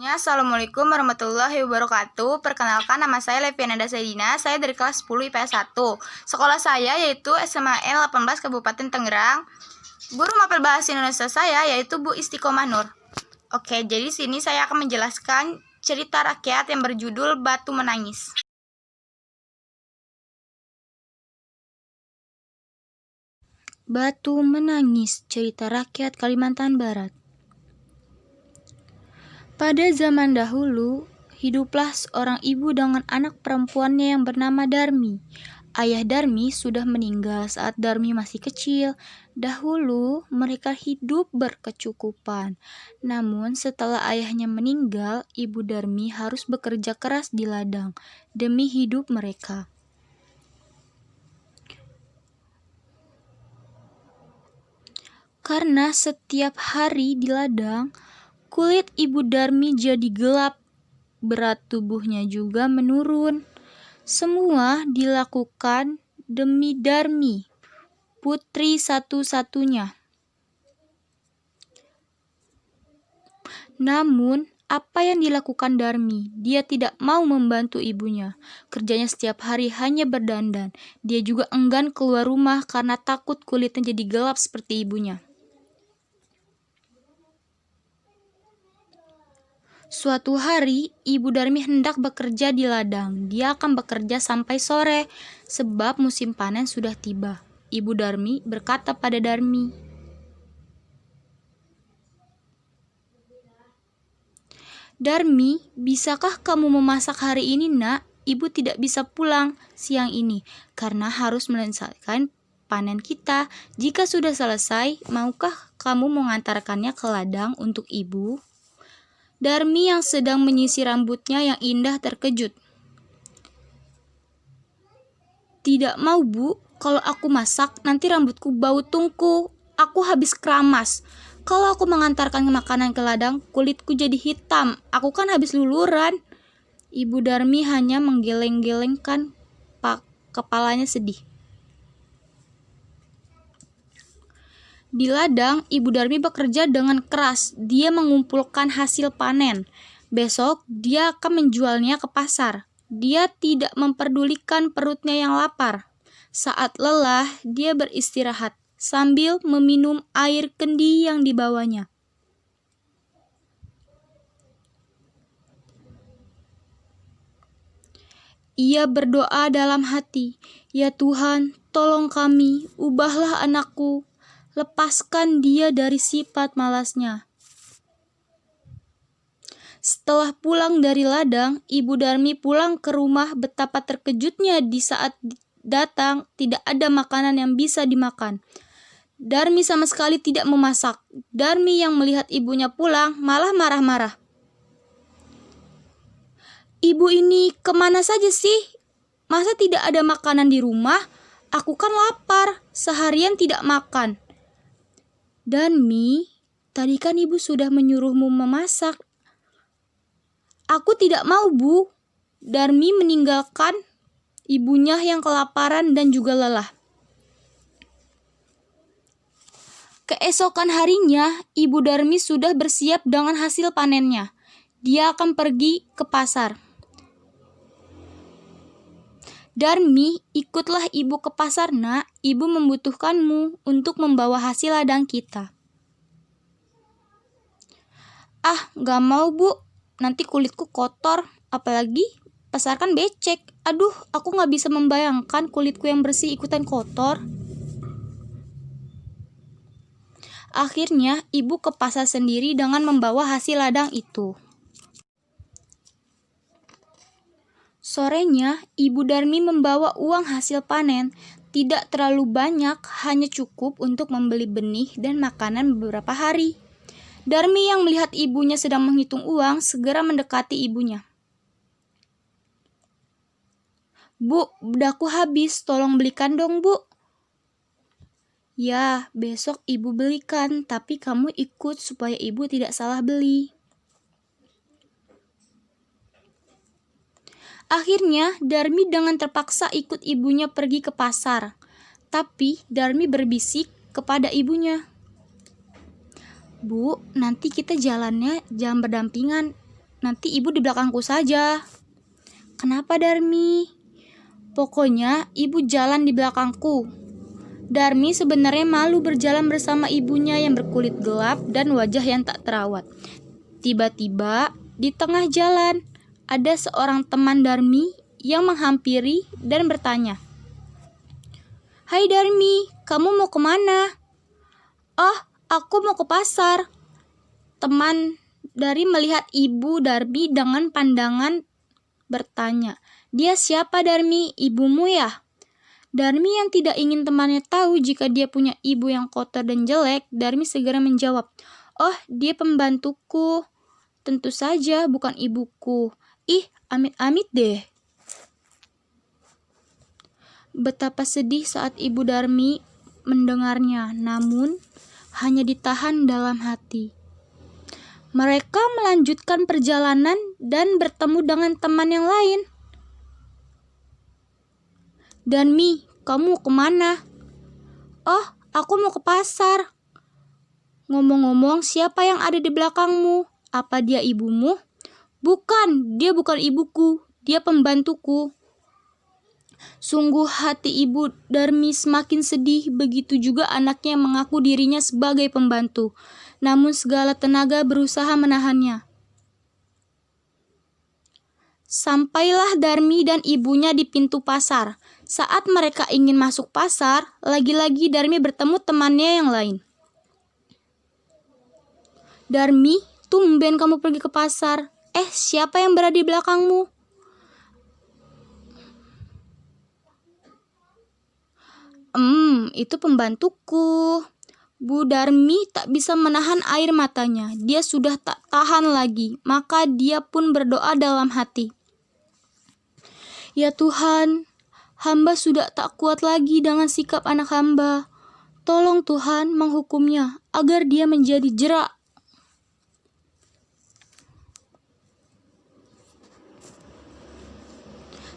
Semuanya, Assalamualaikum warahmatullahi wabarakatuh. Perkenalkan, nama saya Leviananda Saidina. Saya dari kelas 10 IPS 1. Sekolah saya yaitu SMAN 18 Kabupaten Tangerang. Guru mapel bahasa Indonesia saya yaitu Bu Istiqomah Nur. Oke, jadi sini saya akan menjelaskan cerita rakyat yang berjudul Batu Menangis. Batu Menangis, cerita rakyat Kalimantan Barat. Pada zaman dahulu, hiduplah seorang ibu dengan anak perempuannya yang bernama Darmi. Ayah Darmi sudah meninggal saat Darmi masih kecil. Dahulu mereka hidup berkecukupan. Namun setelah ayahnya meninggal, ibu Darmi harus bekerja keras di ladang demi hidup mereka. Karena setiap hari di ladang, kulit ibu Darmi jadi gelap, berat tubuhnya juga menurun. Semua dilakukan demi Darmi, putri satu-satunya. Namun, apa yang dilakukan Darmi? Dia tidak mau membantu ibunya. Kerjanya setiap hari hanya berdandan. Dia juga enggan keluar rumah karena takut kulitnya jadi gelap seperti ibunya. Suatu hari, Ibu Darmi hendak bekerja di ladang. Dia akan bekerja sampai sore, sebab musim panen sudah tiba. Ibu Darmi berkata pada Darmi, "Darmi, bisakah kamu memasak hari ini, nak? Ibu tidak bisa pulang siang ini, karena harus menyelesaikan panen kita. Jika sudah selesai, maukah kamu mengantarkannya ke ladang untuk ibu?" Darmi yang sedang menyisir rambutnya yang indah terkejut. "Tidak mau, Bu. Kalau aku masak, nanti rambutku bau tungku. Aku habis keramas. Kalau aku mengantarkan makanan ke ladang, kulitku jadi hitam. Aku kan habis luluran." Ibu Darmi hanya menggeleng-gelengkan kepalanya sedih. Di ladang, Ibu Darmi bekerja dengan keras. Dia mengumpulkan hasil panen. Besok, dia akan menjualnya ke pasar. Dia tidak memperdulikan perutnya yang lapar. Saat lelah, dia beristirahat sambil meminum air kendi yang dibawanya. Ia berdoa dalam hati, "Ya Tuhan, tolong kami, ubahlah anakku. Lepaskan dia dari sifat malasnya." Setelah pulang dari ladang, Ibu Darmi pulang ke rumah. Betapa terkejutnya di saat datang tidak ada makanan yang bisa dimakan. Darmi sama sekali tidak memasak. Darmi yang melihat ibunya pulang malah marah-marah. "Ibu ini kemana saja sih? Masa tidak ada makanan di rumah? Aku kan lapar, seharian tidak makan." "Darmi, tadi kan ibu sudah menyuruhmu memasak." "Aku tidak mau, Bu." Darmi meninggalkan ibunya yang kelaparan dan juga lelah. Keesokan harinya, Ibu Darmi sudah bersiap dengan hasil panennya. Dia akan pergi ke pasar. "Darmi, ikutlah ibu ke pasar, nak. Ibu membutuhkanmu untuk membawa hasil ladang kita." "Ah, gak mau, Bu. Nanti kulitku kotor. Apalagi pasar kan becek. Aduh, aku gak bisa membayangkan kulitku yang bersih ikutan kotor." Akhirnya, ibu ke pasar sendiri dengan membawa hasil ladang itu. Sorenya, Ibu Darmi membawa uang hasil panen. Tidak terlalu banyak, hanya cukup untuk membeli benih dan makanan beberapa hari. Darmi yang melihat ibunya sedang menghitung uang segera mendekati ibunya. "Bu, bedakku habis, tolong belikan dong, Bu." "Ya, besok ibu belikan, tapi kamu ikut supaya ibu tidak salah beli." Akhirnya, Darmi dengan terpaksa ikut ibunya pergi ke pasar. Tapi Darmi berbisik kepada ibunya, "Bu, nanti kita jalannya jangan berdampingan. nanti ibu di belakangku saja. Kenapa, Darmi? Pokoknya ibu jalan di belakangku. Darmi sebenarnya malu berjalan bersama ibunya yang berkulit gelap dan wajah yang tak terawat. Tiba-tiba di tengah jalan ada seorang teman Darmi yang menghampiri dan bertanya, "Hai Darmi, kamu mau kemana?" "Oh, aku mau ke pasar." Teman dari melihat ibu Darmi dengan pandangan bertanya, "Dia siapa, Darmi? Ibumu ya?" Darmi yang tidak ingin temannya tahu jika dia punya ibu yang kotor dan jelek, Darmi segera menjawab, "Oh, dia pembantuku. Tentu saja bukan ibuku. Ih, amit-amit deh." Betapa sedih saat ibu Darmi mendengarnya, namun hanya ditahan dalam hati. Mereka melanjutkan perjalanan dan bertemu dengan teman yang lain. "Darmi, kamu kemana?" "Oh, aku mau ke pasar." "Ngomong-ngomong, siapa yang ada di belakangmu? Apa dia ibumu?" "Bukan, dia bukan ibuku, dia pembantuku." Sungguh hati ibu Darmi semakin sedih, begitu juga anaknya yang mengaku dirinya sebagai pembantu. Namun segala tenaga berusaha menahannya. Sampailah Darmi dan ibunya di pintu pasar. Saat mereka ingin masuk pasar, lagi-lagi Darmi bertemu temannya yang lain. "Darmi, tumben kamu pergi ke pasar. Siapa yang berada di belakangmu?" Itu pembantuku." Bu Darmi tak bisa menahan air matanya. Dia sudah tak tahan lagi, maka dia pun berdoa dalam hati. "Ya Tuhan, hamba sudah tak kuat lagi dengan sikap anak hamba. Tolong Tuhan menghukumnya agar dia menjadi jera."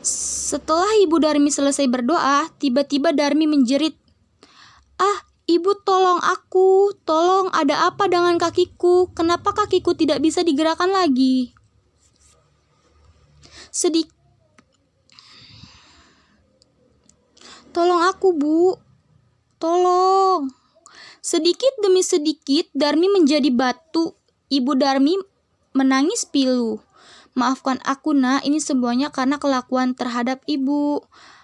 Setelah Ibu Darmi selesai berdoa, tiba-tiba Darmi menjerit, "Ibu, tolong aku, tolong, ada apa dengan kakiku? Kenapa kakiku tidak bisa digerakkan lagi?" "Tolong aku, Bu, tolong." Sedikit demi sedikit Darmi menjadi batu. Ibu Darmi menangis pilu. "Maafkan aku, Nak, ini semuanya karena kelakuan terhadap ibu.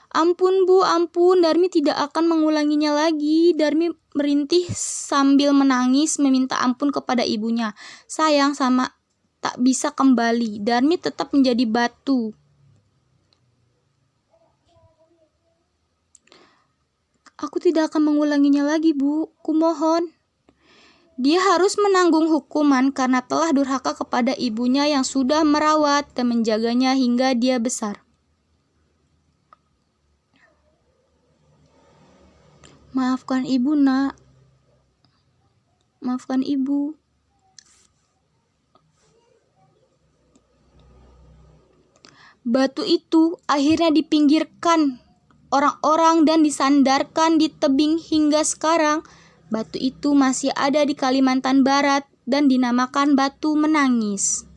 Ampun, Bu, ampun, Darmi tidak akan mengulanginya lagi." Darmi merintih sambil menangis meminta ampun kepada ibunya. Sayang sama tak bisa kembali. Darmi tetap menjadi batu. "Aku tidak akan mengulanginya lagi, Bu. Kumohon." Dia harus menanggung hukuman karena telah durhaka kepada ibunya yang sudah merawat dan menjaganya hingga dia besar. "Maafkan ibu, Nak. Maafkan ibu." Batu itu akhirnya dipinggirkan orang-orang dan disandarkan di tebing hingga sekarang. Batu itu masih ada di Kalimantan Barat dan dinamakan batu menangis.